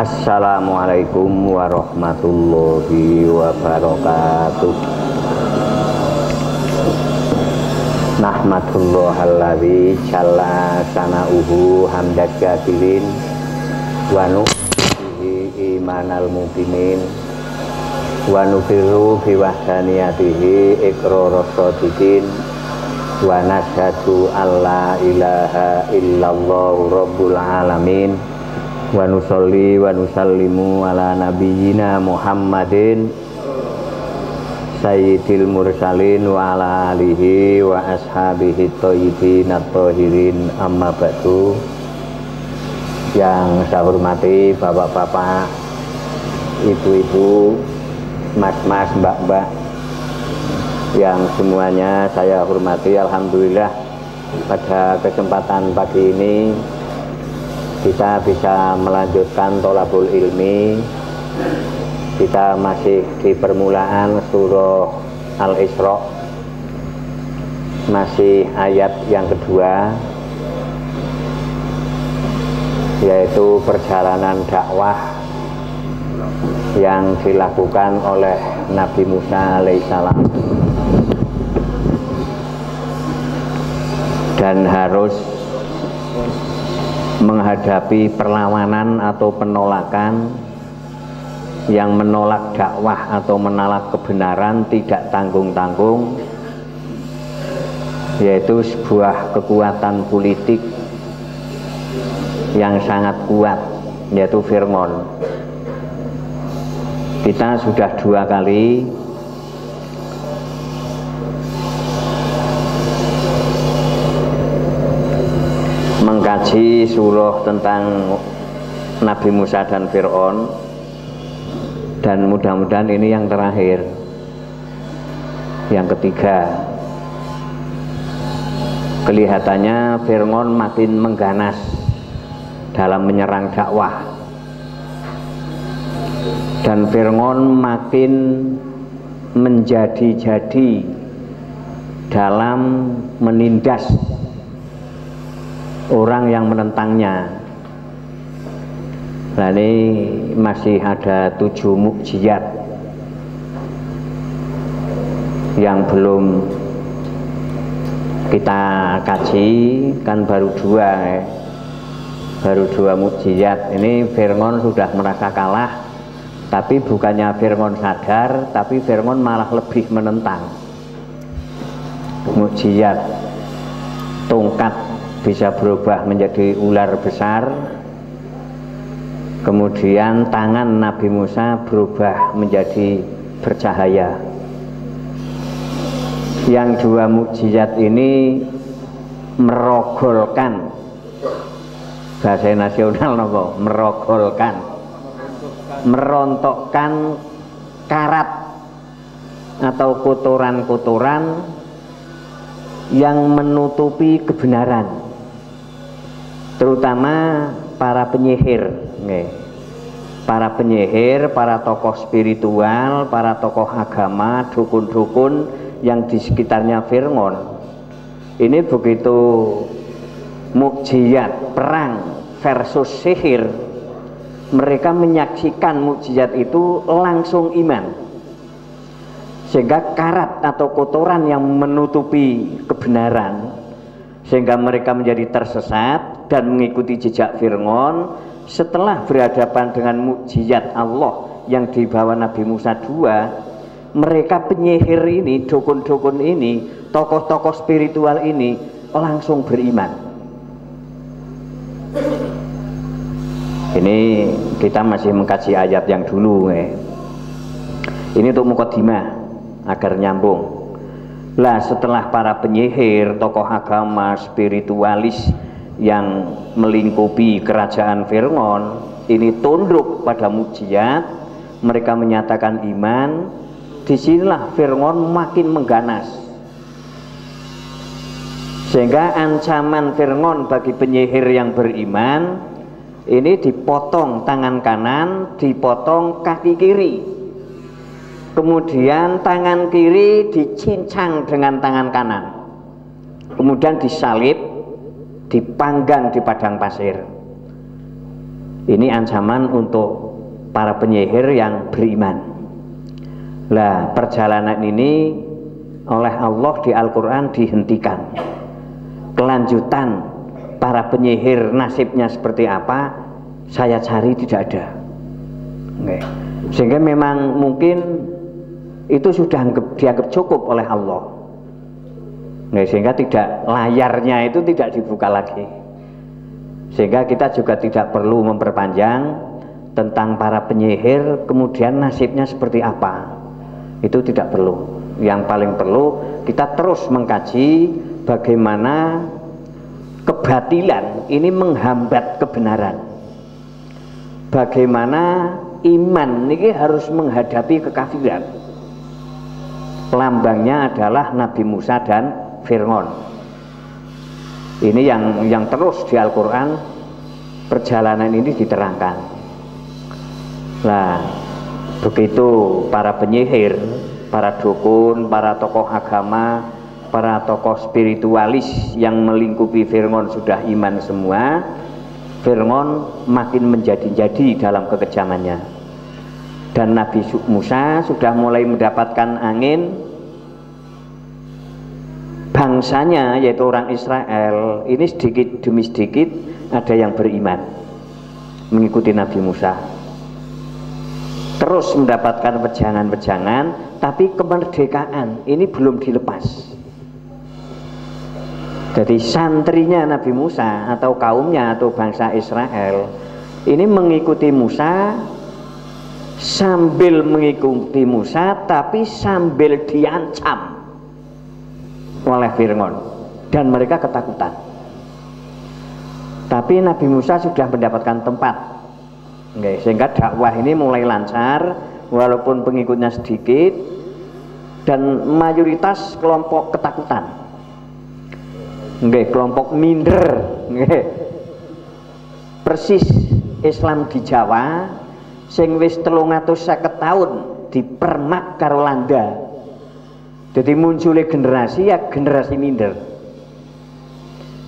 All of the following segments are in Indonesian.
Assalamualaikum warahmatullahi wabarakatuh. Nahmatullah alladzi jalla sana'uhu hamdad katsirin wa nu'tihi imanal mu'minin wa nufiru fi wahdaniyatihi iqraras shadiqin wa nashhadu alla ilaha illallah rabbul alamin wa nusolli wa nusallimu ala nabiyyina Muhammadin sayyidil mursalin wa ala alihi wa ashabihi thayyibin at-thahirin, amma ba'du. Yang saya hormati bapak-bapak, ibu-ibu, mas-mas, mbak-mbak, yang semuanya saya hormati. Alhamdulillah pada kesempatan pagi ini kita bisa melanjutkan tholabul ilmi. Kita masih di permulaan surah Al-Isra, masih ayat yang kedua, yaitu perjalanan dakwah yang dilakukan oleh Nabi Musa alaihissalam, dan harus menghadapi perlawanan atau penolakan yang menolak dakwah atau menolak kebenaran tidak tanggung-tanggung, yaitu sebuah kekuatan politik yang sangat kuat, yaitu Fir'aun. Kita sudah 2 kali mengkaji surah tentang Nabi Musa dan Fir'aun, dan mudah-mudahan ini yang terakhir, yang ketiga. Kelihatannya Fir'aun makin mengganas dalam menyerang dakwah, dan Fir'aun makin menjadi-jadi dalam menindas orang yang menentangnya. Nah, ini masih ada 7 mukjizat yang belum kita kaji, kan baru 2 baru 2 mukjizat. Ini Fir'aun sudah merasa kalah, tapi bukannya Fir'aun sadar, tapi Fir'aun malah lebih menentang. Mukjizat tongkat bisa berubah menjadi ular besar, kemudian tangan Nabi Musa berubah menjadi bercahaya. Yang 2 mukjizat ini merogolkan, bahasa nasional nopo, merogolkan, merontokkan karat atau kotoran-kotoran yang menutupi kebenaran, terutama para penyihir. Para penyihir, para tokoh spiritual, para tokoh agama, dukun-dukun yang di sekitarnya Fir'aun. Ini begitu mukjizat perang versus sihir, mereka menyaksikan mukjizat itu langsung iman, sehingga karat atau kotoran yang menutupi kebenaran, sehingga mereka menjadi tersesat dan mengikuti jejak Fir'aun. Setelah berhadapan dengan mukjizat Allah yang dibawa Nabi Musa 2, mereka penyihir ini, dukun-dukun ini, tokoh-tokoh spiritual ini langsung beriman. Ini kita masih mengkaji ayat yang dulu. Ini untuk mukadimah agar nyambung. Lah, setelah para penyihir, tokoh agama, spiritualis yang melingkupi kerajaan Fir'aun ini tunduk pada mukjizat, mereka menyatakan iman. Disinilah Fir'aun makin mengganas, sehingga ancaman Fir'aun bagi penyihir yang beriman ini dipotong tangan kanan, dipotong kaki kiri, kemudian tangan kiri dicincang dengan tangan kanan, kemudian disalib, dipanggang di padang pasir. Ini ancaman untuk para penyihir yang beriman. Lah, perjalanan ini oleh Allah di Al-Quran dihentikan. Kelanjutan para penyihir nasibnya seperti apa, saya cari tidak ada. Sehingga memang mungkin itu sudah dianggap cukup oleh Allah. Sehingga tidak, layarnya itu tidak dibuka lagi. Sehingga kita juga tidak perlu memperpanjang tentang para penyihir kemudian nasibnya seperti apa. Itu tidak perlu. Yang paling perlu kita terus mengkaji bagaimana kebatilan ini menghambat kebenaran. Bagaimana iman ini harus menghadapi kekafiran. Lambangnya adalah Nabi Musa dan Fir'aun. Ini yang terus di Al-Quran perjalanan ini diterangkan. Nah, begitu para penyihir, para dukun, para tokoh agama, para tokoh spiritualis yang melingkupi Fir'aun sudah iman semua, Fir'aun makin menjadi-jadi dalam kekejamannya. Dan Nabi Musa sudah mulai mendapatkan angin, bangsanya yaitu orang Israel ini sedikit demi sedikit ada yang beriman mengikuti Nabi Musa, terus mendapatkan wejangan-wejangan, tapi kemerdekaan ini belum dilepas. Jadi santrinya Nabi Musa atau kaumnya atau bangsa Israel ini mengikuti Musa, sambil mengikuti Musa tapi sambil diancam oleh Fir'aun dan mereka ketakutan. Tapi Nabi Musa sudah mendapatkan tempat, sehingga dakwah ini mulai lancar walaupun pengikutnya sedikit dan mayoritas kelompok ketakutan, kelompok minder. Persis Islam di Jawa sing wis 350 tahun dipermak karo Landa. Jadi munculnya generasi ya generasi minder.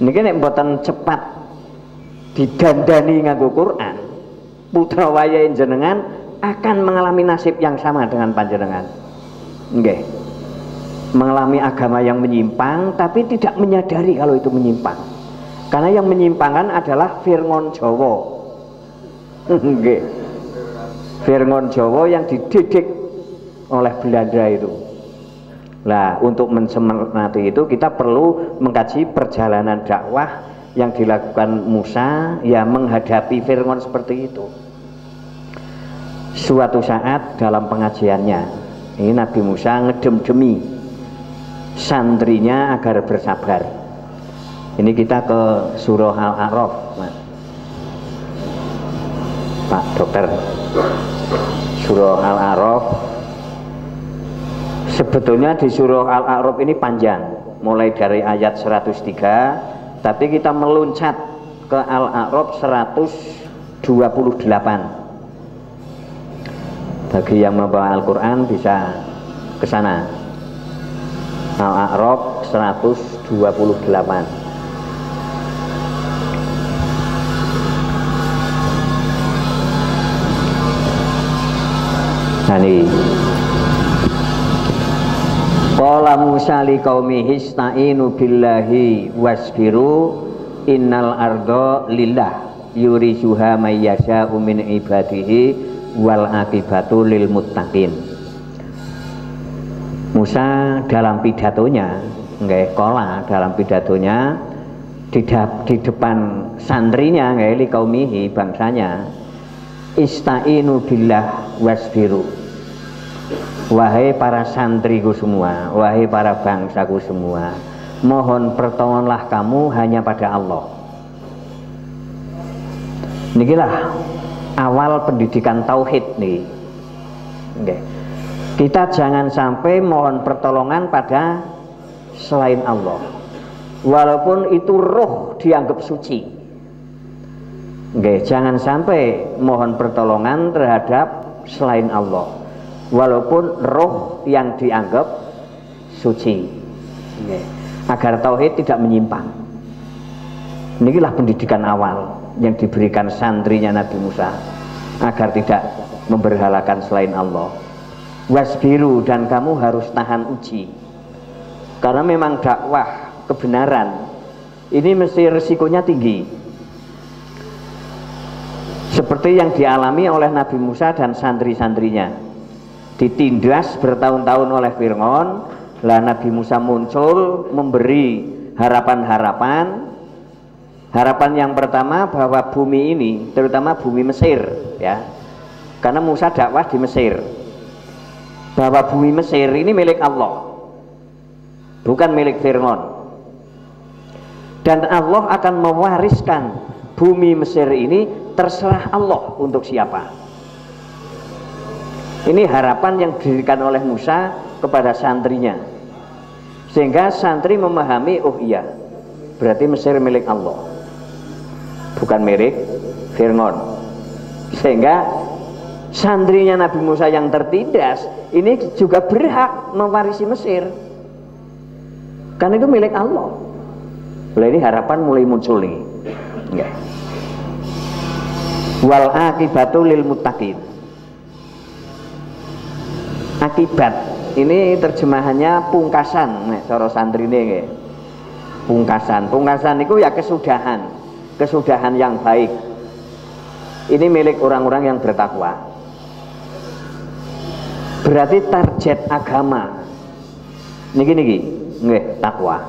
Niki nek mboten cepat didandani nganggo Quran, putra wayahe jenengan akan mengalami nasib yang sama dengan panjenengan. Nggih. Mengalami agama yang menyimpang tapi tidak menyadari kalau itu menyimpang. Karena yang menyimpangkan adalah Fir'aun Jawa. Nggih. Fir'aun Jawa yang dididik oleh Belanda itu. Nah, untuk mensemati itu kita perlu mengkaji perjalanan dakwah yang dilakukan Musa ya menghadapi Fir'aun seperti itu. Suatu saat dalam pengajiannya ini Nabi Musa ngedem-demi santrinya agar bersabar. Ini kita ke surah Al-A'raf, Pak Dokter. Surah Al-A'raf sebetulnya di surah Al-A'raf ini panjang, mulai dari ayat 103, tapi kita meluncat ke Al-A'raf 128. Bagi yang membawa Al-Quran bisa ke sana. Al-A'raf 128. Nah ini qala Musa liqaumihi ista'inu billahi wasbiru innal arda lillah yurisuha may yasha'u min ibadihi wal akibatu lil muttaqin. Musa dalam pidatonya, dalam pidatonya di depan santrinya, liqaumihi bangsanya, ista'inu billah wasbiru. Wahai para santriku semua, wahai para bangsaku semua, mohon pertolonganlah kamu hanya pada Allah. Inilah awal pendidikan tauhid nih. Kita jangan sampai mohon pertolongan pada selain Allah, walaupun itu roh dianggap suci. Jangan sampai mohon pertolongan terhadap selain Allah, walaupun roh yang dianggap suci, agar tauhid tidak menyimpang. Inilah pendidikan awal. yang diberikan santrinya Nabi Musa agar tidak memberhalakan selain Allah. Wasbiru, dan kamu harus tahan uji, karena memang dakwah kebenaran ini mesti resikonya tinggi, seperti yang dialami oleh Nabi Musa dan santri-santrinya. Ditindas bertahun-tahun oleh Fir'aun, lah Nabi Musa muncul memberi harapan-harapan. Harapan yang pertama bahwa bumi ini, terutama bumi Mesir ya, karena Musa dakwah di Mesir, bahwa bumi Mesir ini milik Allah, bukan milik Fir'aun, dan Allah akan mewariskan bumi Mesir ini, terserah Allah untuk siapa. Ini harapan yang diberikan oleh Musa kepada santrinya, sehingga santri memahami, oh iya, berarti Mesir milik Allah, bukan milik Fir'aun. Sehingga santrinya Nabi Musa yang tertindas ini juga berhak mewarisi Mesir, karena itu milik Allah. Nah, ini harapan mulai muncul nih. Wal akibatu lil muttaqin. Akibat ini terjemahannya pungkasan, nek cara santrine nggih. Pungkasan itu ya kesudahan yang baik. Ini milik orang-orang yang bertakwa. Berarti target agama niki nggih, takwa.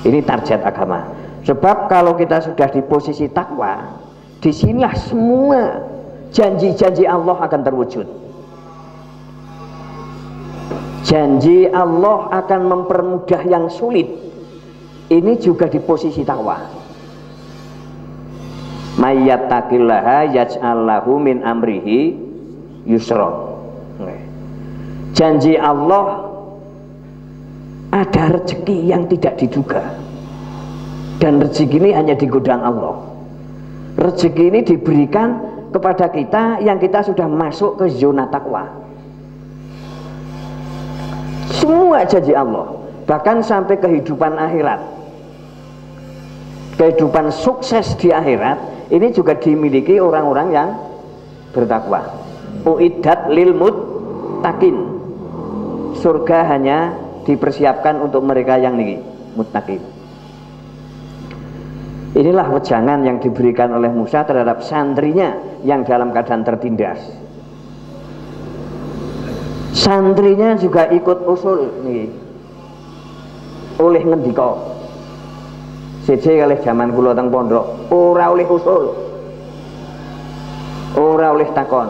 Ini target agama. Sebab kalau kita sudah di posisi takwa, disinilah semua janji-janji Allah akan terwujud. Janji Allah akan mempermudah yang sulit. Ini juga di posisi takwa. Mayyattaqillaha yaj'al lahu min amrihi yusra. Janji Allah ada rezeki yang tidak diduga, dan rezeki ini hanya di gudang Allah. Rezeki ini diberikan kepada kita yang kita sudah masuk ke zona takwa. Semua janji Allah, bahkan sampai kehidupan akhirat, kehidupan sukses di akhirat ini juga dimiliki orang-orang yang bertakwa. Uiddat lil muttaqin. Surga hanya dipersiapkan untuk mereka yang muttaqin. Inilah wejangan yang diberikan oleh Musa terhadap santrinya yang dalam keadaan tertindas. Santrinya juga ikut usul nih, oleh ngendika. Siji kalih zaman kula teng pondok, ora oleh usul, ora oleh takon.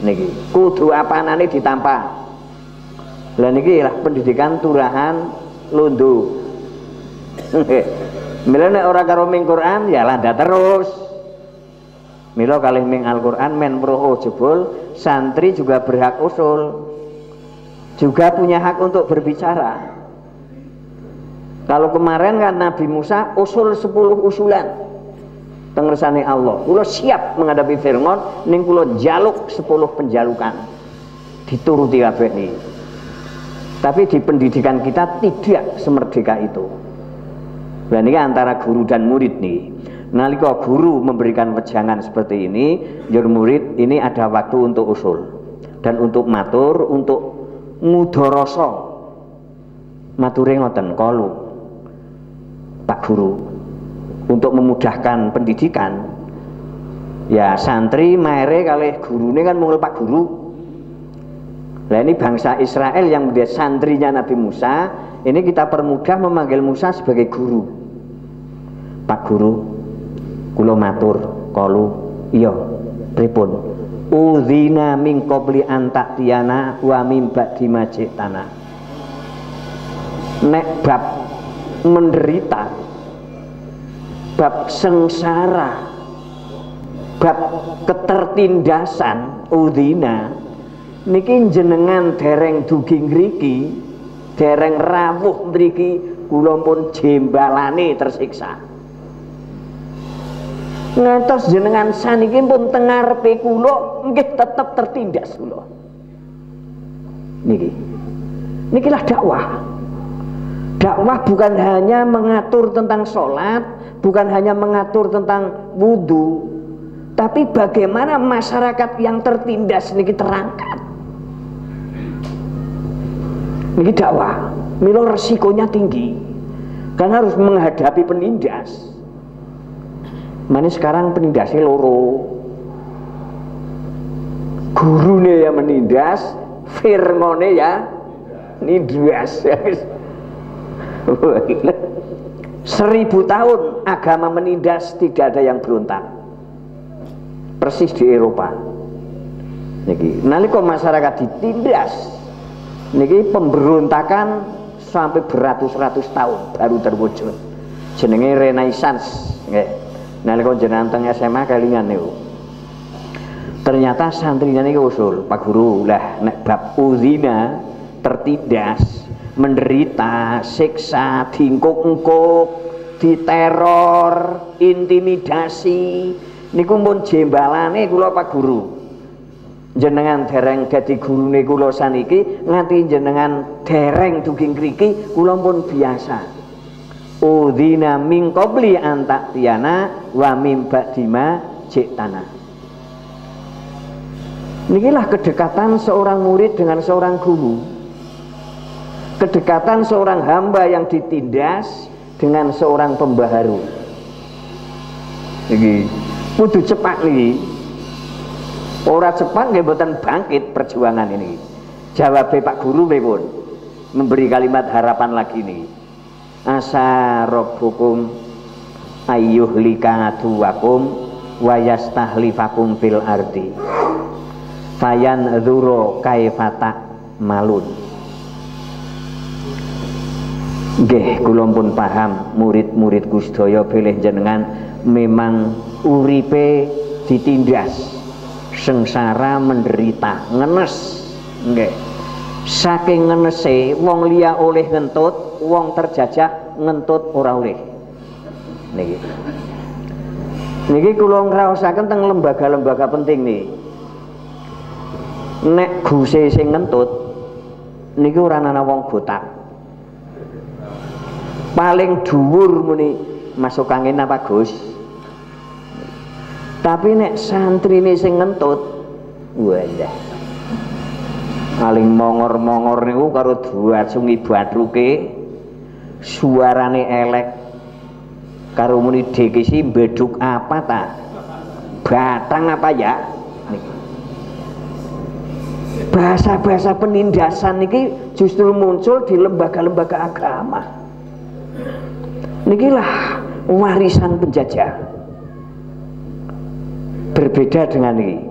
Niki kudu apanane ditampa. Lah niki lah pendidikan turahan londo. Mila nek ora karo ming Quran ya landa terus. Mila kalih ming Al-Quran men proho jebul, santri juga berhak usul, juga punya hak untuk berbicara. Kalau kemarin kan Nabi Musa usul 10 usulan pengersane Allah, kula siap menghadapi Fir'aun, ning kula jaluk 10 penjalukan dituruti kabeh niki. Tapi di pendidikan kita tidak semerdeka itu. Dan ini antara guru dan murid nih. Nalika guru memberikan wejangan seperti ini, your murid ini ada waktu untuk usul dan untuk matur, untuk mudharasa. Mature ngoten kalu Pak Guru, untuk memudahkan pendidikan. Ya santri maere kalih gurune kan mungel Pak Guru. Nah ini bangsa Israel yang menjadi santrinya Nabi Musa, ini kita permudah memanggil Musa sebagai guru. Pak Guru, kula matur kalu iya pripun? Udzina min qabli an ta'tiyana wa min ba'di ma ji'tana. Nek bab menderita, bab sengsara, bab ketertindasan, udzina niki jenengan dereng dugi ngriki, dereng rawuh mriki, kula pun jembalane tersiksa. Ngantos jenengan saniki pun teng ngarepe kula nggih tetep tertindas kula. Niki. Nikilah dakwah. Dakwah bukan hanya mengatur tentang sholat, bukan hanya mengatur tentang wudhu, tapi bagaimana masyarakat yang tertindas ini terangkat. Ini dakwah, milo resikonya tinggi, karena harus menghadapi penindas. Mana sekarang penindasnya loro, gurune ya menindas, firmone ya nindas. 1000 tahun agama menindas, tidak ada yang berontak. Persis di Eropa. Niki, nalika masyarakat ditindas, niki pemberontakan sampai beratus-ratus tahun baru terwujud. Jenenge Renaissance. Nggih. Nalika jenengan teng SMA kelingan niku. Ternyata santrinya niku usul, Pak Guru, lah nek bab uzina tertindas, menderita, siksa, diingkuk-ingkuk, diteror, intimidasi, niku pun jembalane kula Pak Guru. Jenengan dereng dadi gurune kula saniki, nganti jenengan dereng dugi ngriki kula pun biasa. Udzina min qabli an ta'tiyana wa min ba'dima ji'tana. Nikilah kedekatan seorang murid dengan seorang guru. Kedekatan seorang hamba yang ditindas dengan seorang pembaharu. Niki kudu cepat niki. Ora cepat nggih mboten bangkit perjuangan ini. Jawab Pak Guru pripun? Memberi kalimat harapan lagi nih. Asa rabbukum ayyuhlika aduwakum wa yastahlifakum fil ardi. Fayan dzuru kaifata malun. Nggih, kula pun paham murid-murid Gusdaya bilih jenengan memang uripe ditindas, sengsara, menderita, ngenes. Nggih. Saking ngenese wong liya oleh ngentut, wong terjajah ngentut ora oleh. Niki kula ngraosaken teng lembaga-lembaga penting nih. Nek guse sing ngentut niki ora ana wong botak. Paling dhuwur muni masuk angin apa Gus. Tapi nek santrine sing ngentut, walah. Paling mongor-mongor niku karo duasungi batruke, suarane elek. Karo muni dekisi beduk apa ta? Batang apa ya? Niki. Bahasa-bahasa penindasan niki justru muncul di lembaga-lembaga agama. Nikilah warisan penjajah. Berbeda dengan ini.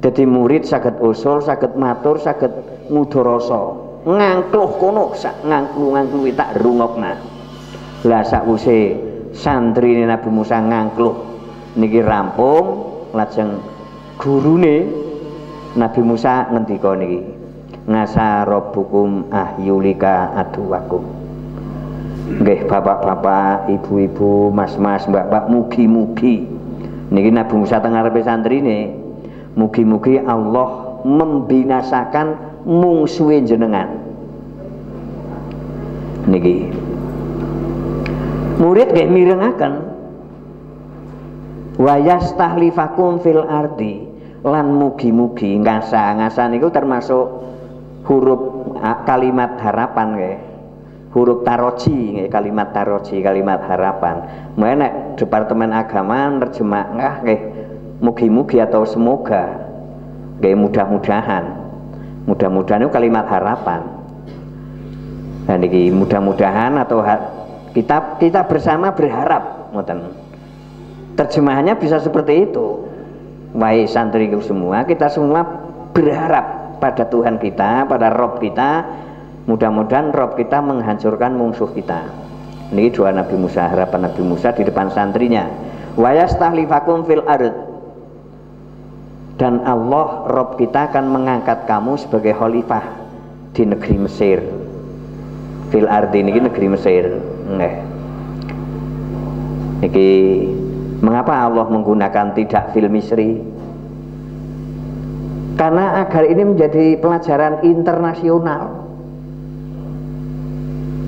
Jadi murid saged usul, saged matur, saged ngudharasa. Ngangkluh kono, sak ngangkluh-ngangkluh tak rungokna. Lah sakwise santrine Nabi Musa ngangkluh niki rampung, lajeng gurune Nabi Musa ngendika niki. Ngasa rabbukum ahyulika aduwakum. Nggih bapak-bapak, ibu-ibu, mas-mas, mbak-mbak, mugi-mugi niki Nabi Musa teng ngarepe santrine, mugi-mugi Allah membinasakan mungsuhe jenengan. Niki murid nggih mirengaken wa yastahlifakum fil ardi, lan mugi-mugi ngasa niku termasuk huruf kalimat harapan nggih. Huruf taroji nggih, kalimat taroji, kalimat harapan. Mulane nek Departemen Agama nerjemah nggih mugi-mugi atau semoga nggih, mudah-mudahan. Mudah-mudahan itu kalimat harapan. Dan niki mudah-mudahan atau kita bersama berharap, ngoten. Terjemahannya bisa seperti itu. Wahai santri semua, kita semua berharap pada Tuhan kita, pada Rob kita. Mudah-mudahan Rob kita menghancurkan musuh kita. Ini doa Nabi Musa, harapan Nabi Musa di depan santrinya. Wa yastahlifakum fil ard. Dan Allah Rob kita akan mengangkat kamu sebagai khalifah di negeri Mesir. Fil ard ini negeri Mesir. Niki mengapa Allah menggunakan tidak fil Misri? Karena agar ini menjadi pelajaran internasional.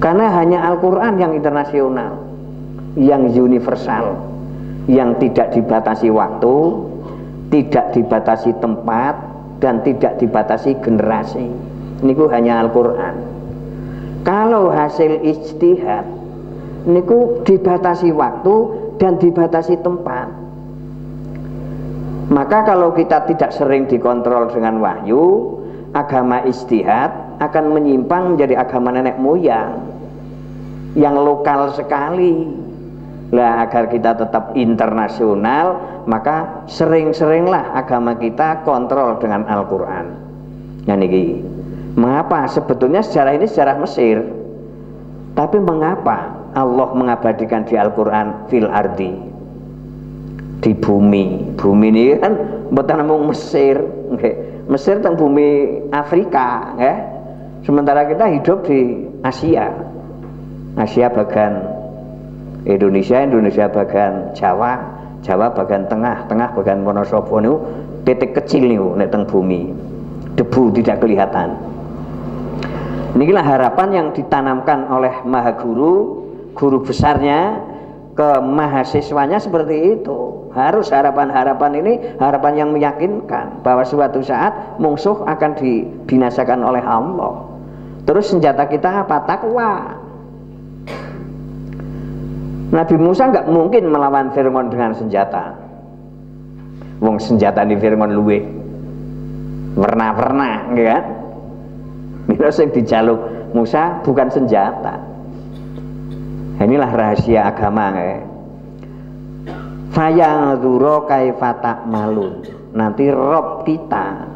Karena hanya Al-Quran yang internasional, yang universal, yang tidak dibatasi waktu, tidak dibatasi tempat, dan tidak dibatasi generasi. Niku hanya Al-Quran. Kalau hasil ijtihad niku dibatasi waktu dan dibatasi tempat. Maka kalau kita tidak sering dikontrol dengan wahyu, agama ijtihad akan menyimpang menjadi agama nenek moyang yang lokal sekali. Lah, agar kita tetap internasional, maka sering-seringlah agama kita kontrol dengan Al-Quran. Nah niki, mengapa sebetulnya sejarah ini sejarah Mesir, tapi mengapa Allah mengabadikan di Al-Quran fil ardi, di bumi. Bumi ini kan mboten namung Mesir, Mesir teng bumi Afrika, sementara kita hidup di Asia, Asia bagian Indonesia, Indonesia bagian Jawa, Jawa bagian tengah, tengah bagian Wonosobo niku titik kecil niku nek teng bumi. Debu tidak kelihatan. Inilah harapan yang ditanamkan oleh Maha Guru, guru besarnya ke mahasiswanya seperti itu. Harus harapan-harapan ini harapan yang meyakinkan bahwa suatu saat musuh akan dibinasakan oleh Allah. Terus senjata kita apa? Takwa. Nabi Musa nggak mungkin melawan Fir'aun dengan senjata. Wong senjata di Fir'aun luwe warna-warna, kan? Mila sing dijaluk Musa bukan senjata. Inilah rahasia agama, Fayangdzura kaifa ta'malun. Nanti Rob kita,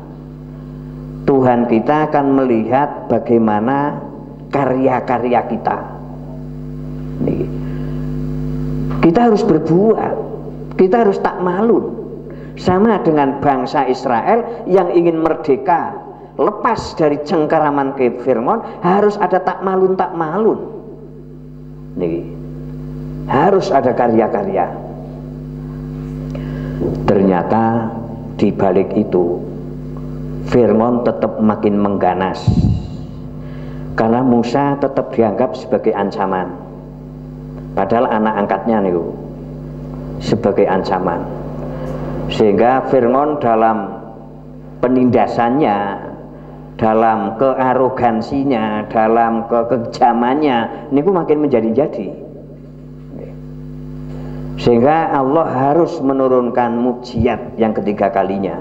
Tuhan kita akan melihat bagaimana karya-karya kita. Nih. Kita harus berbuat, kita harus takmalun. Sama dengan bangsa Israel yang ingin merdeka, lepas dari cengkeraman Fir'aun, harus ada takmalun. Nih, harus ada karya-karya. Ternyata di balik itu Fir'aun tetap makin mengganas, karena Musa tetap dianggap sebagai ancaman. Padahal anak angkatnya nih sebagai ancaman, sehingga Fir'aun dalam penindasannya, dalam kearogansinya, dalam kekejamannya, ini makin menjadi-jadi. Sehingga Allah harus menurunkan mukjizat yang ketiga kalinya.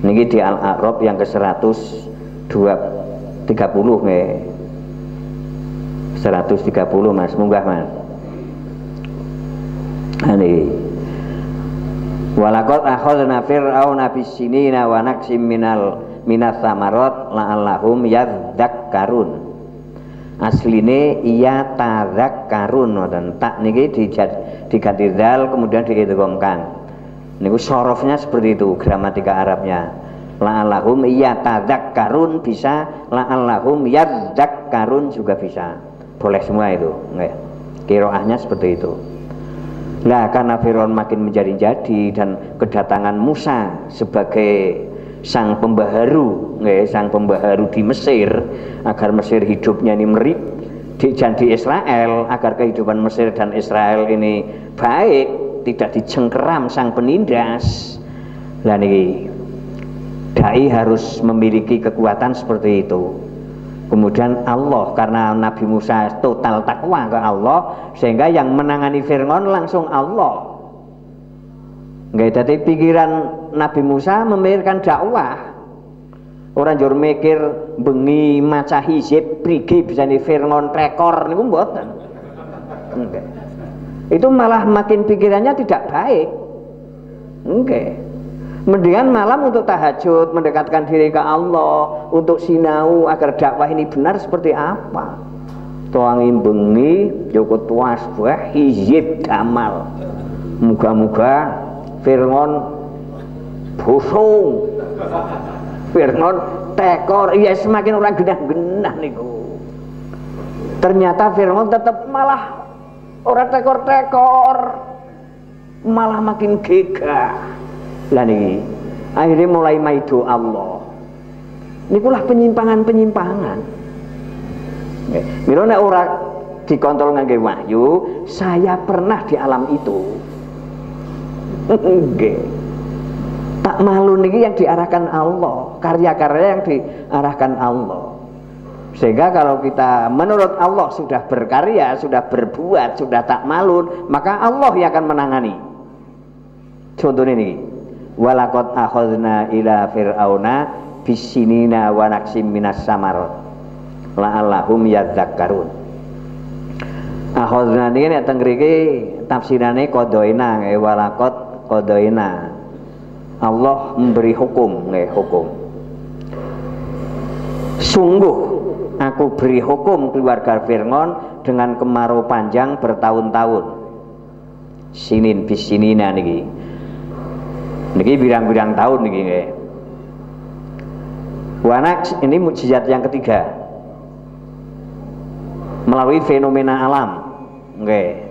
Ini di Al-A'raf yang ke-130 nih. 130 Mas, munggah Mas. Ini walaqad akhadna fir'auna bisinina wa naqsim minas samarat la'allahum yadzakkarun. Asline iya tadzakkarun, dan tak niki diganti dzal kemudian diidghamkan. Niku sorofnya seperti itu gramatika Arabnya. La'allahum iya tadzakkarun bisa, la'allahum yadzakkarun juga bisa. Boleh semua itu, qiraahnya seperti itu. Nah, karena Fir'aun makin menjadi-jadi dan kedatangan Musa sebagai sang pembaharu, sang pembaharu di Mesir, agar Mesir hidupnya ini di Israel, agar kehidupan Mesir dan Israel ini baik, tidak dicengkeram sang penindas. Nah, ini dai harus memiliki kekuatan seperti itu. Kemudian Allah, karena Nabi Musa total takwa ke Allah, sehingga yang menangani Fir'aun langsung Allah. Jadi pikiran Nabi Musa memikirkan dakwah. Orang jur mikir bengi maca hizib prigi bisa di Fir'aun rekor niku mboten. Itu malah makin pikirannya tidak baik. Mendingan malam untuk tahajud, mendekatkan diri ke Allah, untuk sinau agar dakwah ini benar seperti apa. Tuangi bengi joko tuas buah hizib damal. Muga-muga Fir'aun bosong, Fir'aun tekor, ya semakin orang genah-genah niku. Ternyata Fir'aun tetap malah orang tekor-tekor, malah makin gegah. Lah nih, akhirnya mulai maido Allah. Nikulah penyimpangan-penyimpangan. Mila nek ora dikontrol ngangge wahyu, saya pernah di alam itu. Nggih. Tak malu niki yang diarahkan Allah, karya-karya yang diarahkan Allah. Sehingga kalau kita menurut Allah sudah berkarya, sudah berbuat, sudah tak malu, maka Allah yang akan menangani. Contohnya ini, walaqad akhadna ila fir'auna bisinina wa naqsim minas samar la'allahum yadzakkarun. Akhadna niki nek teng mriki tafsirane qadaina, walaqad qadaina. Allah memberi hukum, hukum. Sungguh aku beri hukum keluarga Fir'aun dengan kemarau panjang bertahun-tahun. Sinin bisinina niki. Niki birang-birang tahun niki nggih. Wanak ini mukjizat yang ketiga. Melalui fenomena alam. Nggih.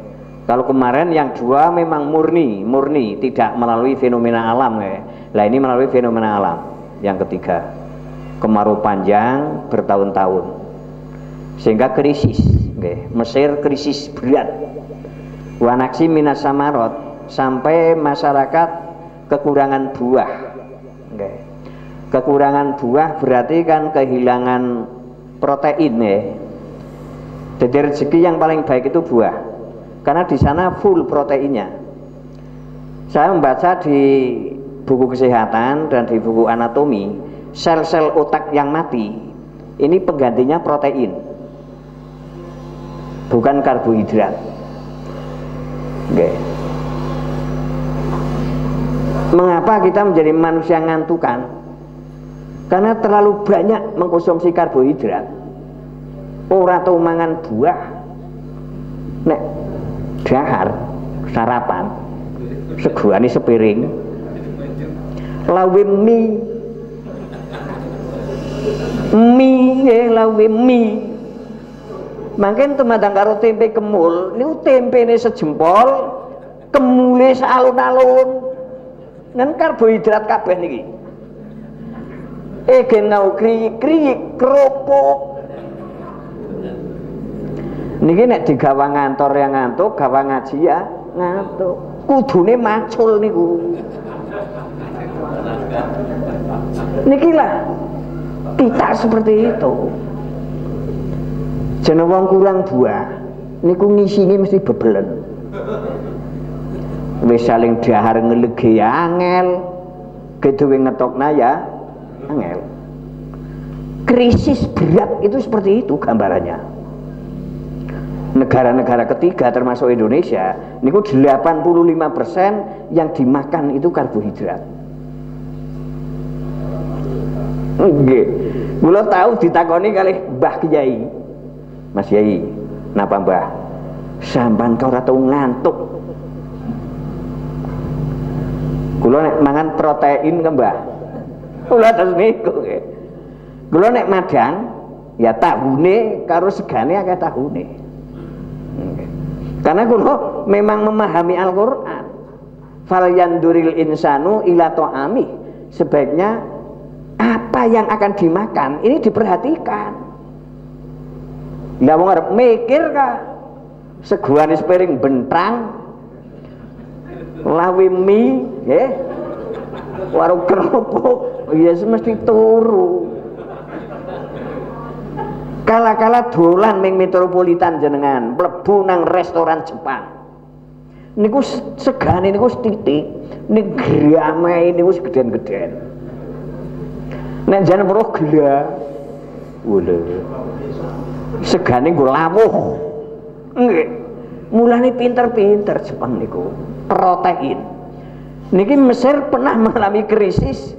Kalau kemarin yang dua memang murni tidak melalui fenomena alam ya. Lah ini melalui fenomena alam. Yang ketiga, kemarau panjang bertahun-tahun sehingga krisis. Mesir krisis berat. Wanaksi minas samarot, sampai masyarakat kekurangan buah. Kekurangan buah berarti kan kehilangan protein ya. Jadi rezeki yang paling baik itu buah. Karena di sana full proteinnya. Saya membaca di buku kesehatan dan di buku anatomi, sel-sel otak yang mati ini penggantinya protein, bukan karbohidrat. Okay. Mengapa kita menjadi manusia ngantukan? Karena terlalu banyak mengkonsumsi karbohidrat. Ora tau mangan buah. Nek dahar sarapan seguane sepiring lawe mie lawe mie mangken temadang karo tempe kemul niku tempene sejempol kemule alun-alun nan karbohidrat kabeh niki genau kriyik kerupuk niki nek digawa ngantor yang ngantuk, gawa ngaji ya ngantuk. Kudune macul niku. Niki lah kita seperti itu. Jeneng wong kurang buah, niku ngisine mesti bebelen. Wis saling dahar ngelege ya angel, gedhe ngetokna ya angel. Krisis berat itu seperti itu gambarannya. Negara-negara ketiga termasuk Indonesia niku 85% yang dimakan itu karbohidrat. Nggih. Kula tahu ditakoni kalih Mbah Kyai. Mas Kyai, napa Mbah? Sampan kau ora tau ngantuk. Kula nek mangan protein ke Mbah. Kula terus niku nggih. Kula nek madang ya tahune karo segane akeh tahune. Karena kulo memang memahami Al-Quran. Fal yanduril insanu ila ta'ami. Sebaiknya apa yang akan dimakan ini diperhatikan. Nggak mau ngarep mikir kah? Seguane sepiring bentrang, lawe mie, warung kerupuk, ya mesti turu. Kala-kala dolan ning metropolitan jenengan, mlebu nang restoran Jepang. Niku segane niku titik, ning grame niku geden-geden. Nek jan weruh gila. Wole. Segane nggo lawuh. Nggih. Mulane pinter-pinter Jepang niku, protein. Niki Mesir pernah mengalami krisis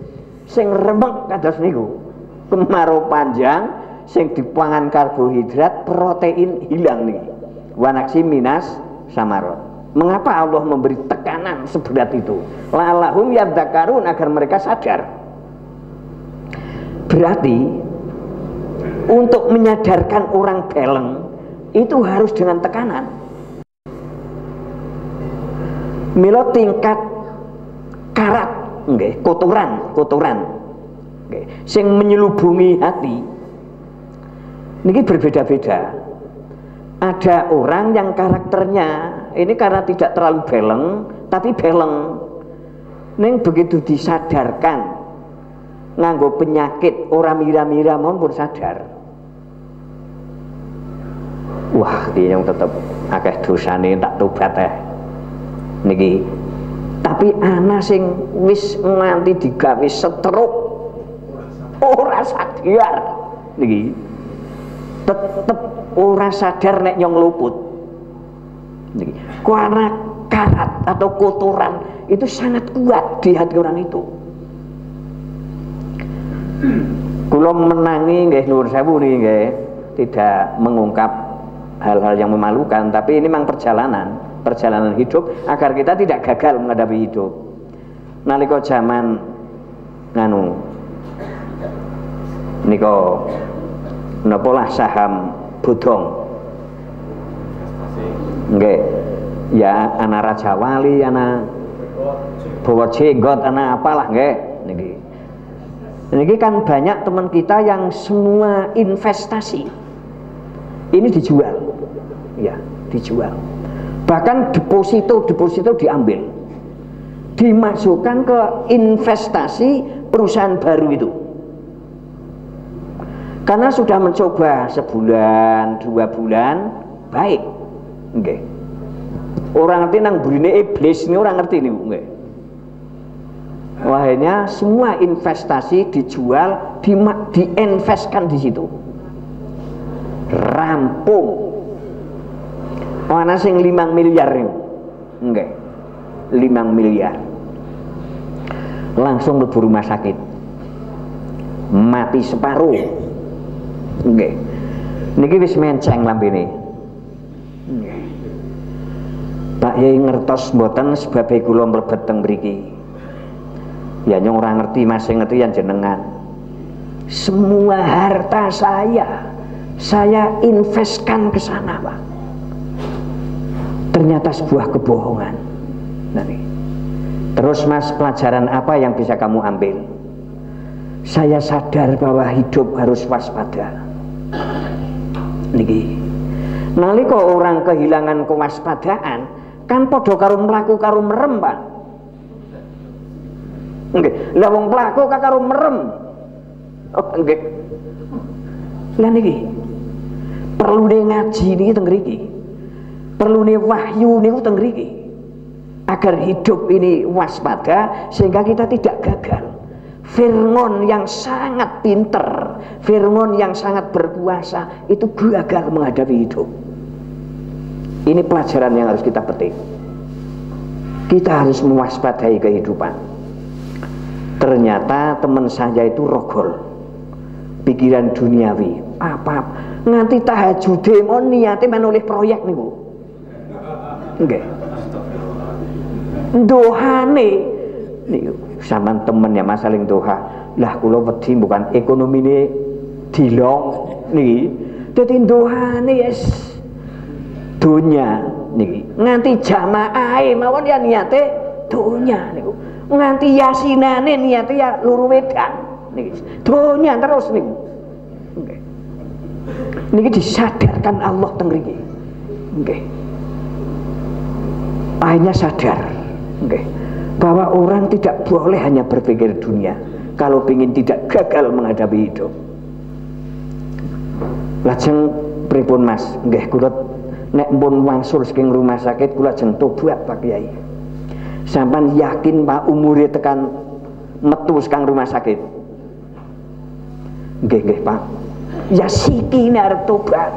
sing remek kados niku. Kemarau panjang sing dipangan karbohidrat, protein hilang nih. Wanaksi minas samarot. Mengapa Allah memberi tekanan seberat itu? La'allahum yadzakkarun, agar mereka sadar. Berarti untuk menyadarkan orang beleng itu harus dengan tekanan. Milo tingkat karat, kotoran, sing menyelubungi hati. Niki berbeda-beda. Ada orang yang karakternya ini karena tidak terlalu beleng, tapi beleng. Neng begitu disadarkan nganggo penyakit orang mira-mira pun sadar. Wah, dia yang tetap akeh dosane tak tobat niki. Tapi ana sing wis nganti digawe stroke ora sadar niki. Tetep ora sadar nek nyong luput niki. Karena karat atau kotoran itu sangat kuat di hati orang itu. Kula menangi nggih nuwun sewu niki nggih, tidak mengungkap hal-hal yang memalukan, tapi ini memang perjalanan hidup agar kita tidak gagal menghadapi hidup. Nalika zaman nganu nika napa lah saham bodong nggih ya, ana Raja Wali, ana bawa jenggot, ana apalah nggih niki. Niki kan banyak teman kita yang semua investasi ini dijual, ya dijual. Bahkan deposito diambil, dimasukkan ke investasi perusahaan baru itu. Karena sudah mencoba sebulan, 2 bulan, baik, nggih. Orang ngerti nang burine iblis ini, orang ngerti nih, nggih. Wahnya semua investasi dijual, diinvestkan di situ, rampung. Ana sing 5 miliar ini, nggih, 5 miliar, langsung mlebu rumah sakit, mati separuh. Nggih. Niki wis menceng lambene. Nggih. Pak Yai ngertos mboten sebabe kula mlebet teng mriki. Ya nyong ora ngerti, masih ngerti yang jenengan. Semua harta saya investkan ke sana, Pak. Ternyata sebuah kebohongan. Nah, nih. Terus Mas, pelajaran apa yang bisa kamu ambil? Saya sadar bahwa hidup harus waspada. Niki. Nalika orang kehilangan kewaspadaan, kan padha karo mlaku karo merem, Pak. Nggih. Lah wong mlaku karo merem. Oh, nggih. Lah niki. Perlune ngaji niki teng mriki. Perlune wahyu niku teng mriki. Agar hidup ini waspada sehingga kita tidak gagal. Fir'aun yang sangat pinter, Fir'aun yang sangat berkuasa itu gagal menghadapi hidup. Ini pelajaran yang harus kita petik. Kita harus mewaspadai kehidupan. Ternyata teman saya itu rogol, pikiran duniawi, apa nganti tahajude mon niate menoleh proyek niku. Nggih. Dohane niku sampean temen ya masaling doha. Lah kula wedi bukan ekonomine dilong niki. Dadi dohane yes dunya niki. Nganti jamaahe mawon ya niate dunya niku. Nganti yasinane niate ya luru wedan niki. Dunya terus niku. Nggih. Niki disadarkan Allah teng mriki. Nggih. Akhirnya sadar, nggih, bahwa orang tidak boleh hanya berpikir dunia kalau ingin tidak gagal menghadapi hidup. Lajeng pripun Mas? Nggih, kula nek pun wangsul saking rumah sakit kula jeng tobat Pak Kiai. Sampeyan yakin Pak umure tekan metu saking rumah sakit? Nggih, nggih Pak. Ya sikine arep tobat.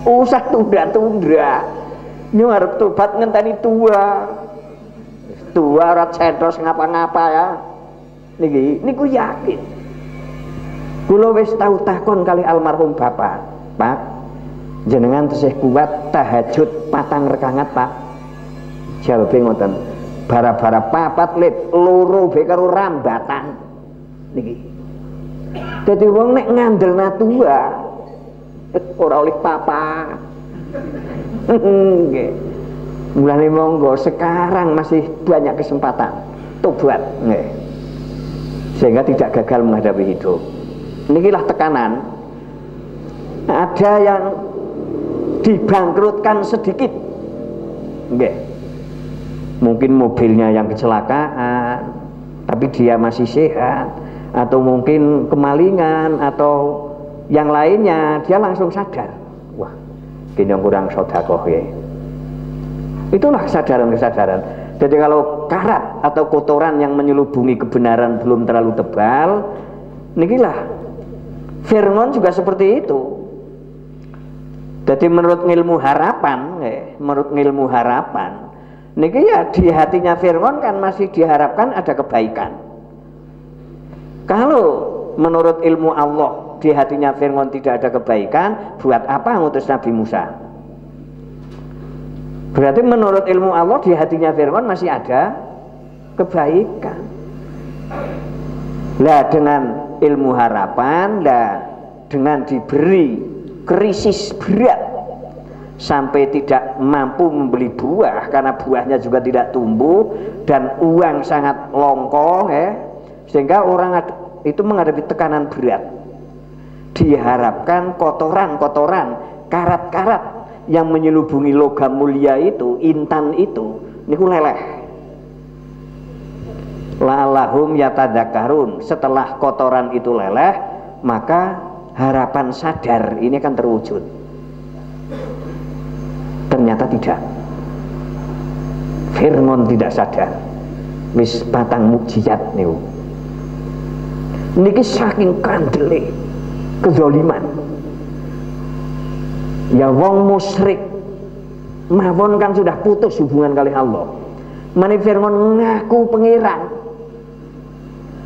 Usah tunda-tunda. Ini harus tobat ngenteni tua ora cedos ngapa-ngapa ya. Niku yakin. Kula wis tau takon kali almarhum bapak, Pak, jenengan tesih kuat tahajud 4 rakaat Pak? Jawabe ngoten, bara-bara 4 lit loro be karo rambatan niki. Dadi wong nek ngandelna tua ora oleh papa. Nggih. Mulane monggo sekarang masih banyak kesempatan tobat nggih. Sehingga tidak gagal menghadapi hidup. Nikilah tekanan. ada yang dibangkrutkan sedikit, nggih. Mungkin mobilnya yang kecelakaan tapi dia masih sehat, atau mungkin kemalingan atau yang lainnya, dia langsung sadar, wah ini yang kurang sedekah ya. Itulah kesadaran-kesadaran. Jadi kalau karat atau kotoran yang menyelubungi kebenaran belum terlalu tebal, nikilah firman juga seperti itu. Jadi menurut ilmu harapan, niki ya di hatinya firman kan masih diharapkan ada kebaikan. Kalau menurut ilmu Allah di hatinya firman tidak ada kebaikan, buat apa ngutus Nabi Musa? Berarti menurut ilmu Allah di hatinya firman masih ada kebaikan. Lah dengan ilmu harapan, dengan diberi krisis berat sampai tidak mampu membeli buah karena buahnya juga tidak tumbuh dan uang sangat longkong sehingga orang itu menghadapi tekanan berat. Diharapkan kotoran-kotoran, karat-karat yang menyelubungi logam mulia itu, intan itu, niku leleh. La'allahum yatadzakkarun. Setelah kotoran itu leleh, maka harapan sadar ini akan terwujud. Ternyata tidak. Firman tidak sadar. Wis patang mukjizat niku. Niki saking kandele kezaliman. Ya wong musyrik mawon kan sudah putus hubungan kali Allah. Mane firman ngaku pangeran,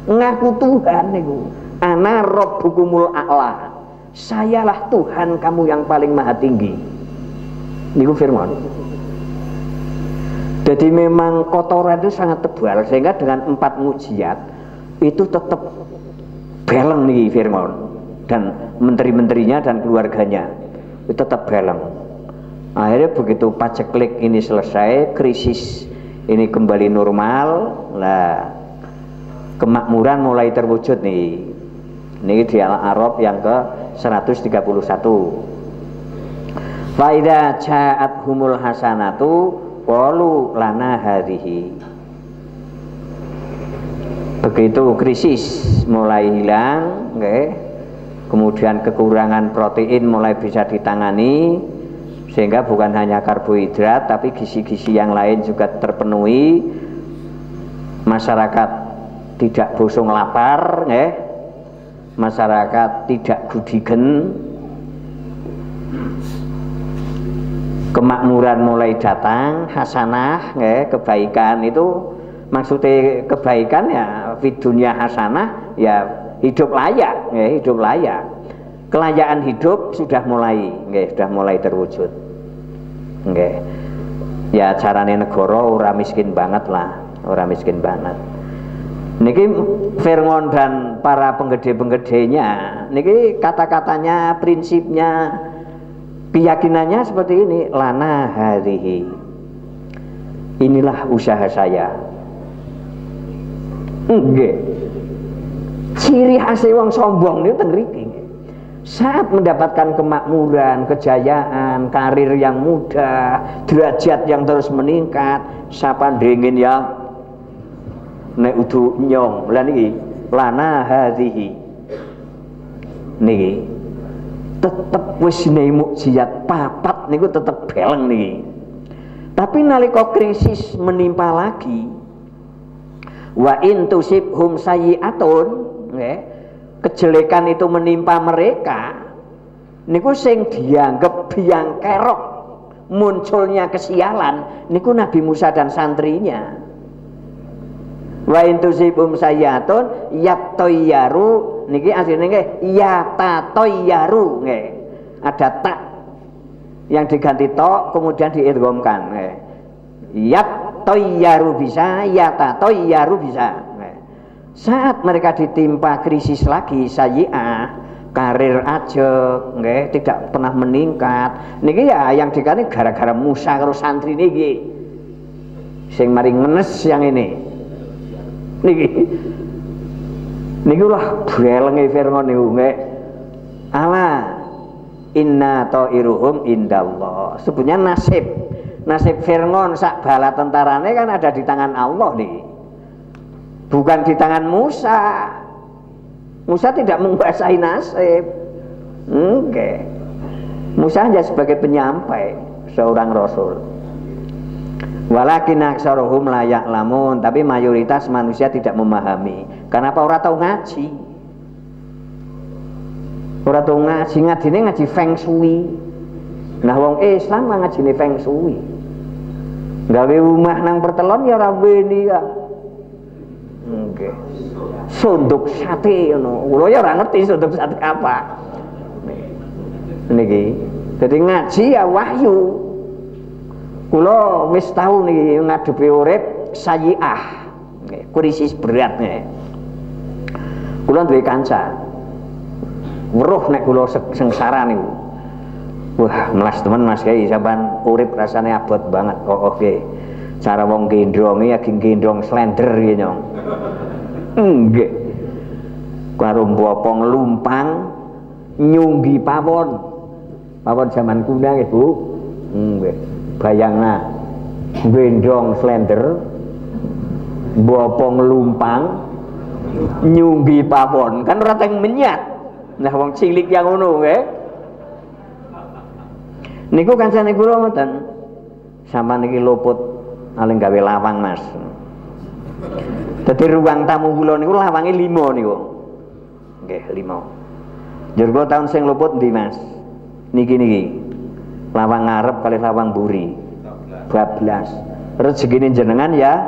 ngaku Tuhan niku. Ana rabbukumul a'la. Sayalah Tuhan kamu yang paling maha tinggi. Niku firman. Jadi memang kotoran itu sangat tebal sehingga dengan 4 mukjizat itu tetap beleng nih firman, dan menteri-menterinya dan keluarganya itu tetap beleng. Akhirnya begitu paceklik ini selesai, krisis ini kembali normal, lah kemakmuran mulai terwujud nih. Ini di Al-A'raf yang ke 131. Fa idza ja'athumul hasanatu qalu lana hadhihi. Begitu krisis mulai hilang, kemudian kekurangan protein mulai bisa ditangani, sehingga bukan hanya karbohidrat tapi gizi-gizi yang lain juga terpenuhi. Masyarakat tidak bosong lapar, masyarakat tidak gudigen, kemakmuran mulai datang, hasanah, kebaikan itu maksudnya kebaikan ya di dunia hasanah ya hidup layak, hidup layak. Kelayaan hidup sudah mulai terwujud. Ya carane negara ora miskin banget lah, ora miskin banget. Niki Firman dan para penggede-penggedenya, niki kata-katanya, prinsipnya, keyakinannya seperti ini, lana hadhihi. Inilah usaha saya. Nggih. Ciri khas wong sombong niku teng mriki. Saat mendapatkan kemakmuran, kejayaan, karir yang mudah, derajat yang terus meningkat, sapa dingin ya nek udu nyong. Lah niki lana hadhihi. Niki tetep wis ne mukjizat papat niku tetep beleng niki. Tapi nalika krisis menimpa lagi, wa in tusibhum sayyi'atun, kejelekan itu menimpa mereka, niku sing dianggap biang kerok munculnya kesialan niku Nabi Musa dan santrinya. Wa in tusibhum sayyi'atun yatayyaru, niki asline nggih yatayyaru, ada tak yang diganti to kemudian diidghamkan, yatayyaru bisa, yatatayyaru bisa. Saat mereka ditimpa krisis lagi, sayyi'ah, karir ajeg, tidak pernah meningkat, niki ya yang dikane gara-gara Musa karo santri niki sing mari ngenes yang ini niki lah belenge firman niku, ala inna ta'iruhum indallah. Sebenarnya nasib Fir'aun sak bala tentarane kan ada di tangan Allah nih, bukan di tangan Musa. Musa tidak menguasai nasib. Musa hanya sebagai penyampai, seorang rasul. Walakin aksaruhum la ya'lamun, tapi mayoritas manusia tidak memahami. Kenapa? Ora tahu ngaji. Ora tahu ngaji, ngajine ngaji feng shui. Nah wong Islam mah ngajine feng shui. Gawe omah nang pertelon ya ora weni ya. Nggih. Sunduk sate ngono. Kula ya ora ngerti sunduk sate apa. Niki. Jadi ngaji ya wahyu. Kula wis tau niki ngadepi urip sayyi'ah. Krisis berat nih. Kula duwe kanca. Weruh nek kula sengsara niku. Wah, melas temen Mas Kyai sampean urip rasane abot banget kok. Oke. Cara wong gendronge ya gendrong slender ya nyong. Nggih. Karo apa nglumpang nyunggi pawon. Pawon zaman kuno nggih, Bu. Nggih. Bayangna gendrong slender apa nglumpang nyunggi pawon. Kan ora teng menyat. Nah wong cilik yang ngono nggih. Niku kancane kula ngoten. Sampeyan niki luput aling gawe lawang, Mas. Dadi ruang tamu kula niku lawange 5 niku. Nggih, 5. Njur kula taun sing luput ndi, Mas? Niki. Lawang ngarep kali lawang buri. 12. Rezekine jenengan ya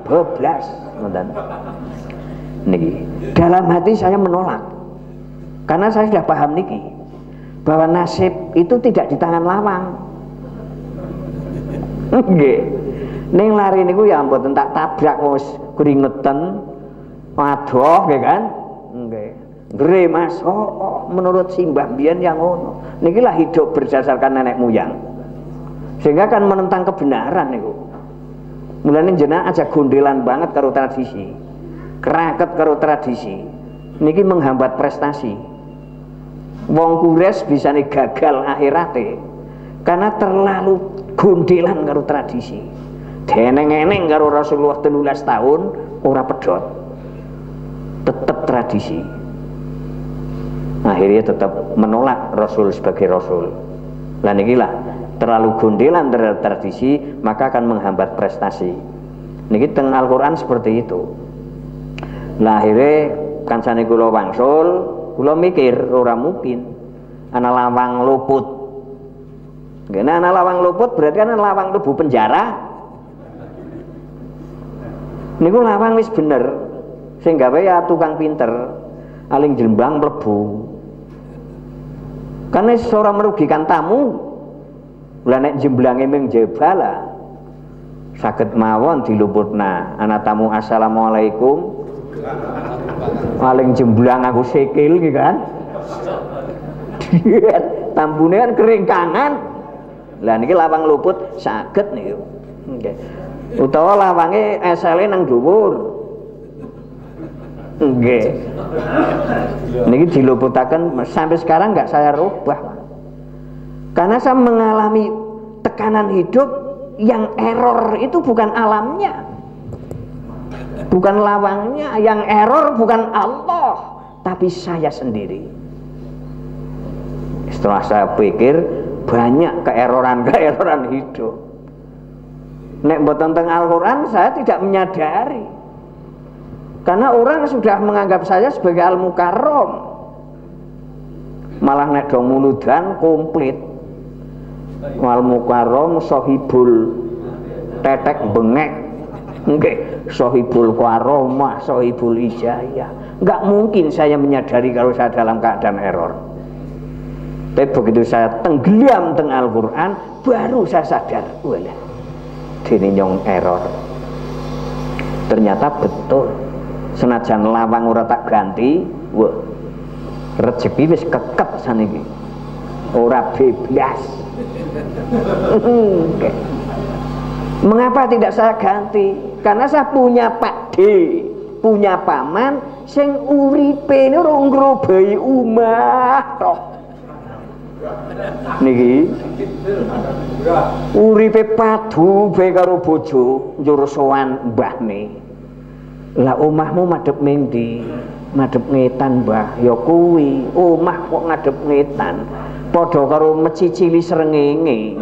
12, ngoten. Niki. Dalam hati saya menolak. Karena saya sudah paham niki bahwa nasib itu tidak di tangan lawang. Nggih. Ning lari niku ya mboten tak tabrak wis keringetan. Waduh nggih kan? Nggih. Ngre Mas, menurut simbah mbiyen yang ngono. Niki lah hidup berdasarkan nenek moyang. Sehingga kan menentang kebenaran niku. Mulane jenengan aja gondelan banget karo tradisi. Keraket karo tradisi. Niki menghambat prestasi. Wong kures bisa nih gagal akhirate karena terlalu gondelan karo tradisi. Deneng-eneng karo Rasulullah 13 tahun ora pedot. Tetap tradisi. Akhirnya tetap menolak Rasul sebagai Rasul. Lah niki lah terlalu gondelan terhadap tradisi maka akan menghambat prestasi. Niki teng Al-Qur'an seperti itu. Lah akhirnya kancane kula wangsul, kula mikir ora mungkin ana lawang luput. Karena ana lawang luput berarti kan lawang lebu penjara. Niku lawang wis bener. Sing gawe ya tukang pinter, aling jembang mlebu. Karena seorang merugikan tamu. Lah nek jemblange ming jebala saged mawon diluputna. Ana tamu assalamualaikum. Paling jemblang aku sikil gitu kan. Tambune kan keringkangan. Lah niki lawang luput saged niku. Nggih. Utawa lawange esele nang dhuwur. Nggih. Niki diluputaken sampai sekarang enggak saya rubah. Karena saya mengalami tekanan hidup yang error itu bukan alamnya. Bukan lawangnya, yang error bukan Allah, tapi saya sendiri. Setelah saya pikir banyak keeroran hidup. Nek mboten teng Al-Qur'an saya tidak menyadari. Karena orang sudah menganggap saya sebagai al-mukarram. Malah nek dong muludan komplit. Al-mukarram sahibul tetek bengek. Nggih, sahibul qaromah, sahibul ijayah. Enggak mungkin saya menyadari kalau saya dalam keadaan error. Tapi begitu saya tenggelam teng Al-Qur'an, baru saya sadar, walah, dene nyong error. Ternyata betul. Senajan lawang ora tak ganti, wah, rezeki wis kekep saniki. Ora bebas. Mengapa tidak saya ganti? Karena saya punya Pak D, punya paman sing uripe ora nggrobahi omah tok. Niki uripe padu bae karo bojo njur sowan mbahne. Lah omahmu madhep ning ndi? Madhep ngetan, Mbah. Ya kuwi, omah kok ngadhep ngetan. Padha karo mecicili srengenge.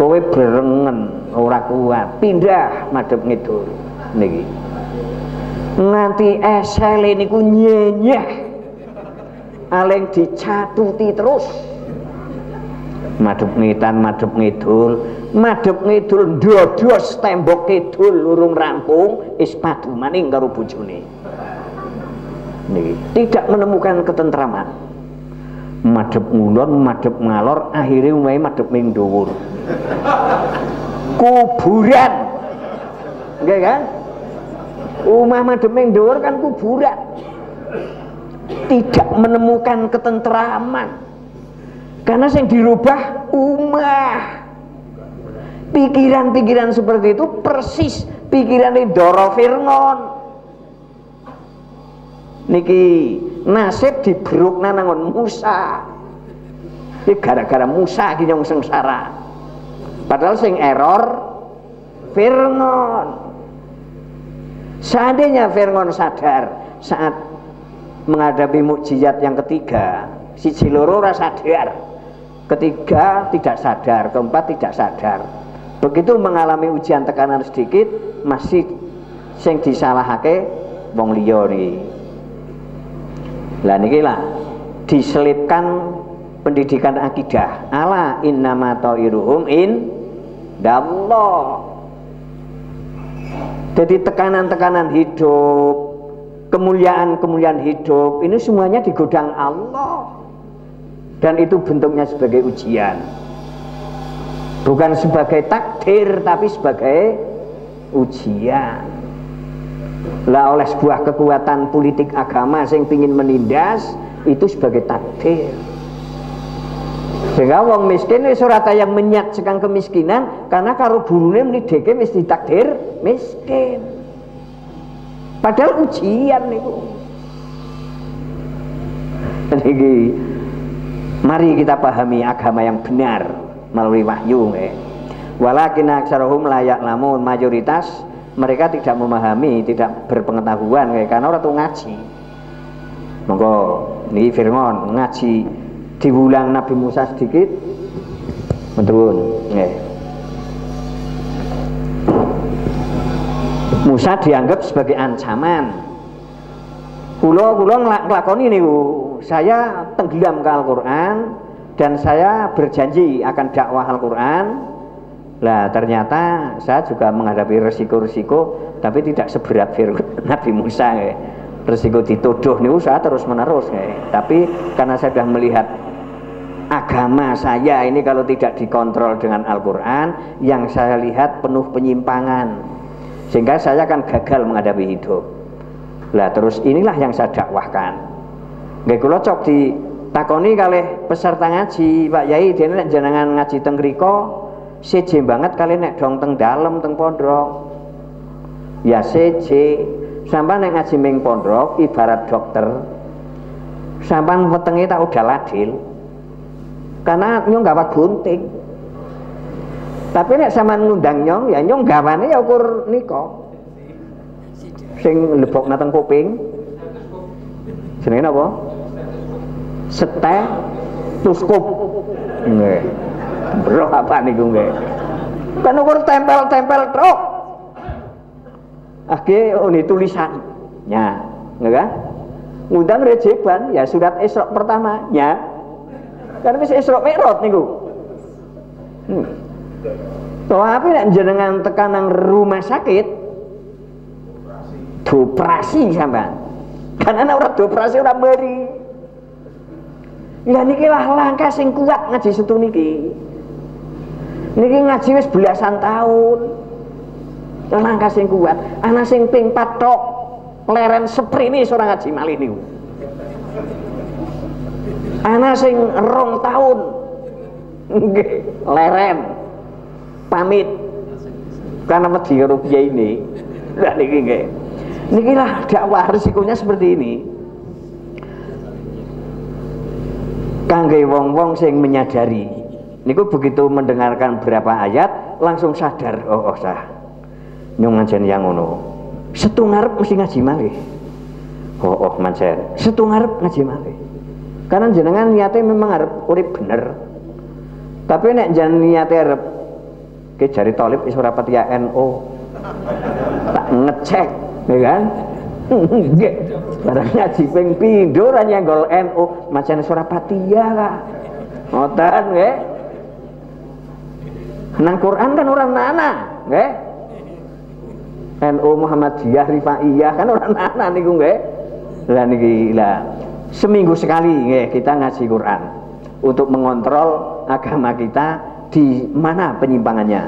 Kowe berengen ora kuat, pindah madhep ngidul niki. Nganti esele niku nyenyeh. Aleng dicatuti terus. Madhep ngetan, madhep ngidul, madhep ngidul ndodos tembok kidul urung rampung, is padu maning karo bojone. Niki, tidak menemukan ketentraman. Madhep ngulon, madhep ngalor, akhirnya umai madhep ning dhuwur. Kuburan. Nggih kan? Umah madhep ning dhuwur kan kuburan. Tidak menemukan ketentraman. Karena yang dirubah umah. Pikiran-pikiran seperti itu persis pikiran Doro Firngon. Niki nasib diberukna nangon Musa. Iki gara-gara Musa iki yang sengsara. Padahal sing error Firngon. Seandainya Firngon sadar saat menghadapi mukjizat yang ketiga, siji loro ora sadar, ketiga tidak sadar, keempat tidak sadar. Begitu mengalami ujian tekanan sedikit, masih sing disalahake wong liya niki. Lah niki lah diselipkan pendidikan akidah. Ala innama ta'iruhum in dallah. Jadi tekanan-tekanan hidup, kemuliaan-kemuliaan hidup ini semuanya di gudang Allah. Dan itu bentuknya sebagai ujian. Bukan sebagai takdir tapi sebagai ujian. Lah oleh sebuah kekuatan politik agama yang ingin menindas itu sebagai takdir. Sehingga wong miskin wis ora yang menyat sekang kemiskinan karena karo burune mlideke wis ditakdir miskin. Padahal ujian niku. Niki mari kita pahami agama yang benar melalui wahyu. Walakin aktsarahum la ya'lamun, mayoritas mereka tidak memahami, tidak berpengetahuan karena ora tau ngaji. Monggo niki Firngon ngaji diulang Nabi Musa sedikit. Menurun nggih. Musa dianggap sebagai ancaman. Kula nglakoni niku, saya tenggelam ke Al-Qur'an dan saya berjanji akan dakwah Al-Qur'an. Lah ternyata saya juga menghadapi resiko-resiko tapi tidak seberat Nabi Musa nggih. Resiko dituduh niku saya terus menerus nggih. Tapi karena saya sudah melihat agama saya ini kalau tidak dikontrol dengan Al-Qur'an, yang saya lihat penuh penyimpangan. Sehingga saya akan gagal menghadapi hidup. Lah terus inilah yang saya dakwahkan. Nggih kula cok ditakoni kalih peserta ngaji, Pak Yai dene nek jenengan ngaji teng mriko seje banget kali nek dong teng dalem teng pondok. Ya seje, sampean nek ngaji ming pondok ibarat dokter. Sampean wetenge tak udah ladil. Karena nyong gawa gunting. Tapi nek sampean ngundang nyong, ya nyong gawane ya ukur nika. Sing lebokna teng kuping. Jenenge napa? Stetoskop. Nggih. Bro apa niku nggih. Kan ukur tempel-tempel truk. Akhirnya ini tulisannya, nggak kan? Ngundang rejeban, ya surat Isra pertamanya. Karena bisa Isra Mi'raj niku. Tapi nek jenengan tekan rumah sakit, dioperasi sampean. Karena nek ora dioperasi ora mari. Ya niki lah langkah sing kuat ngaji setu niki. Niki ngaji wis belasan tahun. Langkah sing kuat, ana sing ping 4 tok leren sprene ora ngaji malih niku. Ana sing 2 tahun nggih leren pamit karena wedi karo kiai ini. Lah niki nggih. Niki lah dakwah risikonya seperti ini. kangge wong-wong sing menyadari niku begitu mendengarkan berapa ayat langsung sadar, oh sah nyong ngajen yang ngono setu ngarep mesti ngaji malih, oh mancen setu ngarep ngaji malih karena jenengan niatnya memang arep urip bener. Tapi nek jan niate arep ke jari tolib wis ora pati NU tak ngecek ya kan nggih barang ngaji ping pindho ra nyenggol NU macane Surapatiya kah ngoten nggih. Nang Quran kan orang nana nggih NU Muhammadiyah Rifaiyah kan orang nana niku nggih. Lah niki lah seminggu sekali nggih kita ngaji Quran untuk mengontrol agama kita di mana penyimpangannya.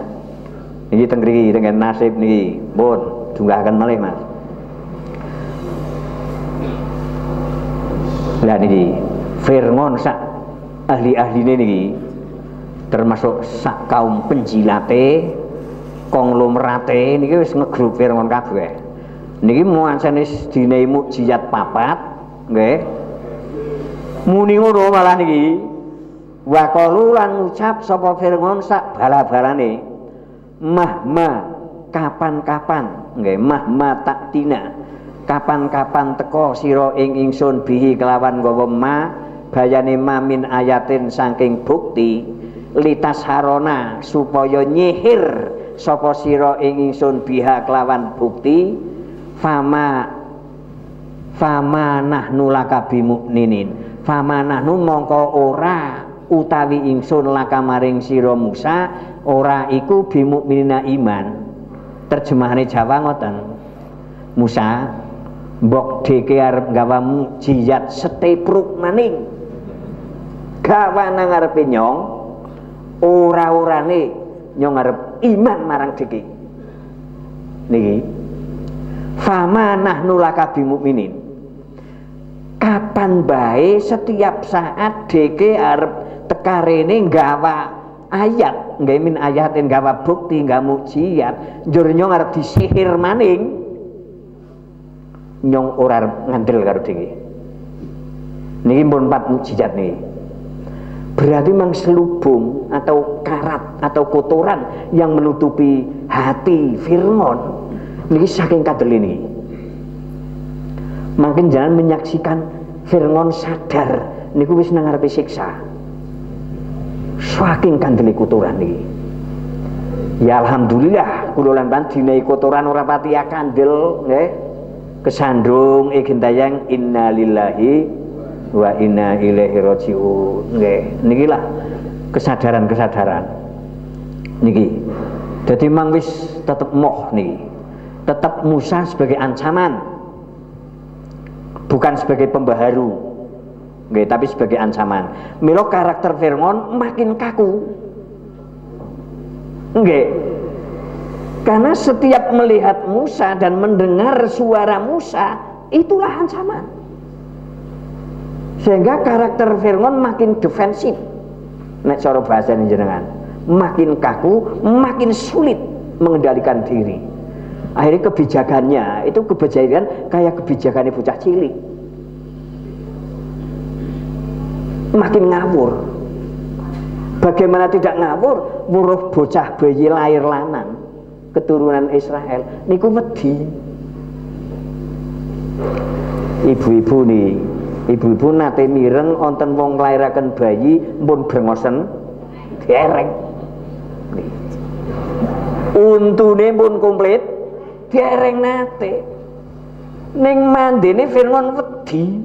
Niki teng mriki dengan nasib niki pun junggahaken malih Mas. Lah niki Fir'aun sak ahli-ahline niki termasuk sak kaum penjilate konglomerate niki wis ngegrup Fir'aun kabeh. Niki muansane dine mukjizat papat nggih. Muni ngono malah niki wa qalu lan ngucap sapa Fir'aun sak bala-balane mahma kapan-kapan nggih mahma taktina kapan-kapan teko sira ing ingsun bihi kelawan gawa ma bayane mamin ayatin saking bukti litas harona supaya nyihir sapa sira ing ingsun biha kelawan bukti fama nahnu laka bimukminin fama nahnu mongko ora utawi ingsun laka maring sira Musa ora iku bimukminina iman. Terjemahane Jawa ngoten. Musa mbok deke arep gawa mukjizat setepruk maning gawa nang ngarepe nyong ora-orane nyong arep iman marang deke niki fama nahnu laka bimukminin kapan bae setiap saat deke arep tekarene gawa ayat nggih min ayatin gawa bukti gawa mukjizat njur nyong arep disihir maning nyong ora ngandel karo dhewe niki pun 4 mukjizat niki berarti memang selubung atau karat atau kotoran yang menutupi hati Fir'aun niki saking kadel ini makin jangan menyaksikan Fir'aun sadar niku wis nang ngarepe siksa saking kandeli kotoran niki. Ya alhamdulillah kula lan panjenengan kotoran ora pati kandel nggih. Kesandung gentayang innalillahi wa inna ilaihi rajiun nggih. Niki lah kesadaran-kesadaran niki. Dadi mang wis tetep moh niki. Tetap Musa sebagai ancaman. Bukan sebagai pembaharu. Nggih, tapi sebagai ancaman. Mila karakter Fir'aun makin kaku. Nggih. Karena setiap melihat Musa dan mendengar suara Musa itulah ancaman. Sehingga karakter Fir'aun makin defensif. Nek cara bahasa jenengan, makin kaku, makin sulit mengendalikan diri. Akhirnya kebijakannya itu kebijakan kayak kebijakannya bocah cilik. Makin ngawur. Bagaimana tidak ngawur? Weruh bocah bayi lahir lanang keturunan Israel niku wedi. Ibu-ibu nih, ibu-ibu nate mireng wonten wong nglairaken bayi pun brengosen dereng. Untune pun komplit dereng nate. Ning mandene Fir'aun wedi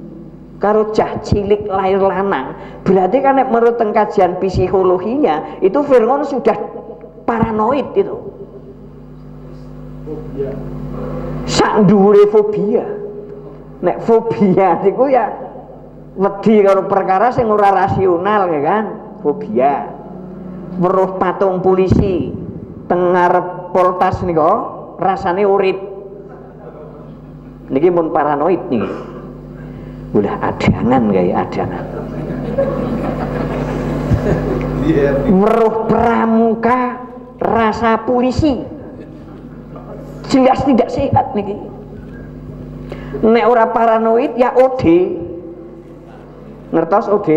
karo cah cilik lahir lanang. Berarti kan menurut kajian psikologinya itu Fir'aun sudah paranoid itu. Sak dhuwure fobia. Nek fobia niku ya wedi karo perkara sing ora rasional ya kan, fobia. Weruh patung polisi teng ngarep Poltas nika rasane urip. Niki mun paranoid niki. Udah adangan kayak adangan. Weruh pramuka rasa polisi jelas tidak sehat niki. Nek ora paranoid ya OD. Ngertos OD?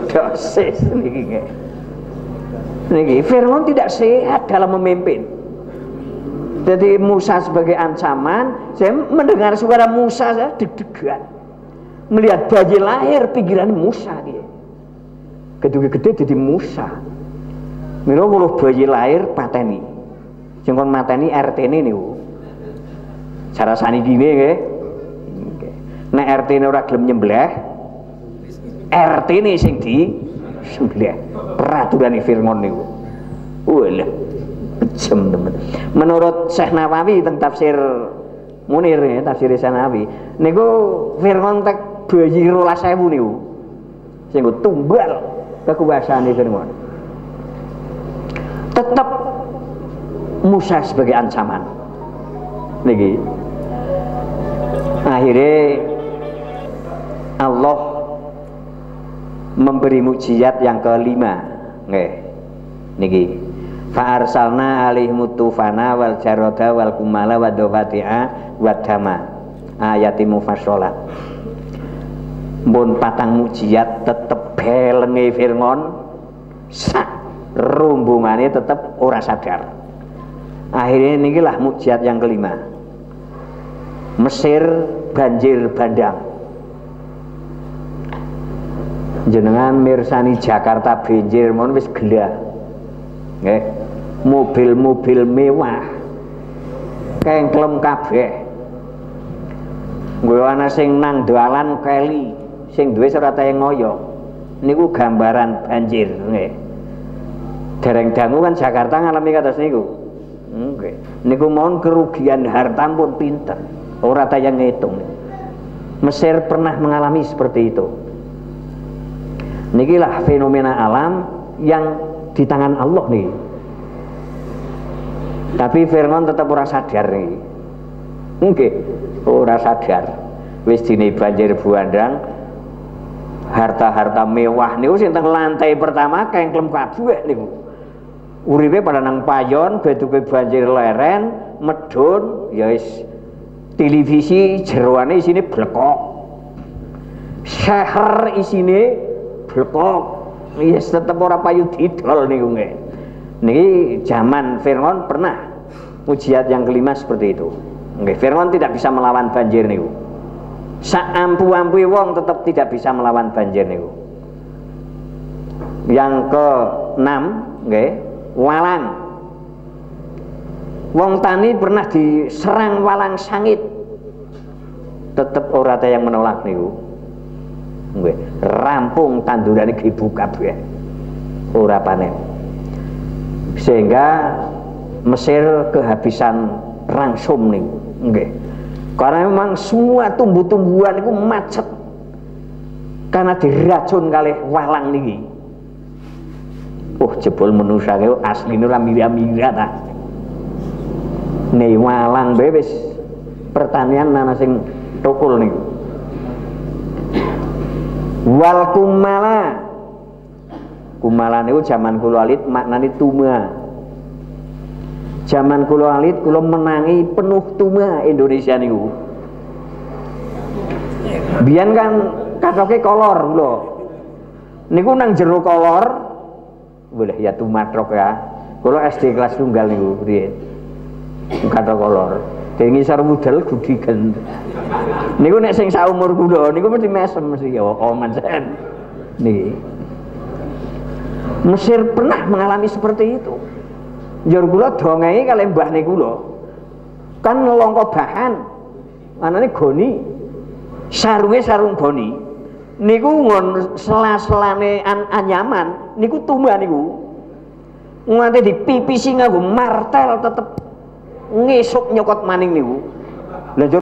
dosis niki. Niki Fir'aun tidak sehat dalam memimpin. Jadi Musa sebagai ancaman, saya mendengar suara Musa saya deg-degan. Melihat bayi lahir pikiran Musa dia. Gede-gede jadi Musa. Mila wuluh bayi lahir pateni. Sing kon mateni RT-ne niku. Cara saniki nggih. Nek RT-ne ora gelem nyembelih, RT-ne sing di sembelih. Peraturane Fir'aun niku. Walah, kejem temen. Menurut Syekh Nawawi teng tafsir Munir ya, tafsir Sanawi niku Fir'aun tek bayi 12.000 niku. Sing tumbal kekuasaane Fir'aun. Tetap Musa sebagai ancaman. Niki. Akhirnya Allah memberi mukjizat yang kelima. Nggih. Niki. Fa arsalna alaihim tufana wal jarada wal kumala wa dawati'a wa dama. Ayati mufassalat. Mun patang mukjizat tetep belenge Fir'aun sak rumbungane tetep ora sadar. Akhirnya inilah mukjizat yang kelima. Mesir banjir bandang. Jenengan mirsani Jakarta banjir mon wis gelah. Nggih. Mobil-mobil mewah. Kengklem kabeh. Nggo ana sing nang dalan keli, sing duwe ora tayang ngoyo. Niku gambaran banjir nggih. Dereng dangu kan Jakarta ngalami kados niku. Nggih. Niku mohon kerugian harta pun pinter. Ora tayang ngitung. Mesir pernah mengalami seperti itu. Nikilah fenomena alam yang di tangan Allah nih. Tapi Fir'aun tetap ora sadar nih. Nggih, ora sadar. Wis dine banjir buandang, harta-harta mewah niku sing teng lantai pertama kengklem kabeh niku. Uripe pada nang payon, beduke banjir leren, medun, ya wis televisi jeroane isine blekok. Seher isine blekok. Yes, tetep ora payu didol niku nggih. Niki zaman Fir'aun pernah mukjizat yang kelima seperti itu. Nggih, Fir'aun tidak bisa melawan banjir niku. Saampu-ampuhe wong tetap tidak bisa melawan banjir niku. Yang ke-6 nggih, walang. Wong tani pernah diserang walang sangit. Tetep ora tayang menolak niku. Nggih, rampung tandurane dibuka kabeh. Ora panen. Sehingga Mesir kehabisan rangsum niku. Nggih. Karena memang semua tumbuh-tumbuhan itu macet karena diracun kalih walang niki. Jebul manusa niku asline ora mira-mira ta. Nih walang bae wis pertanian ana sing tukul niku. Wal kumala. Kumala niku zaman kula alit maknane tuma. Zaman kula alit kula menangi penuh tuma Indonesia niku. Biyen kan katoke kolor kula. Niku nang jero kolor. Boleh ya tumatrok ya. Kula SD kelas tunggal niku riyen. Katok kolor. Dene ngisor budal gudigen. Niku nek sing saumur kula niku mesti mesem mesti ya oman sen. Niki. Mesir pernah mengalami seperti itu. Njur kula dongenge kalih mbahne kula. Kan ngelongko bahan. Anane goni. Sarunge sarung goni. Niku ngon sela-selane anyaman niku tumbah niku. Nganti dipipisi nganggo martel tetep ngesuk nyokot maning niku. Lah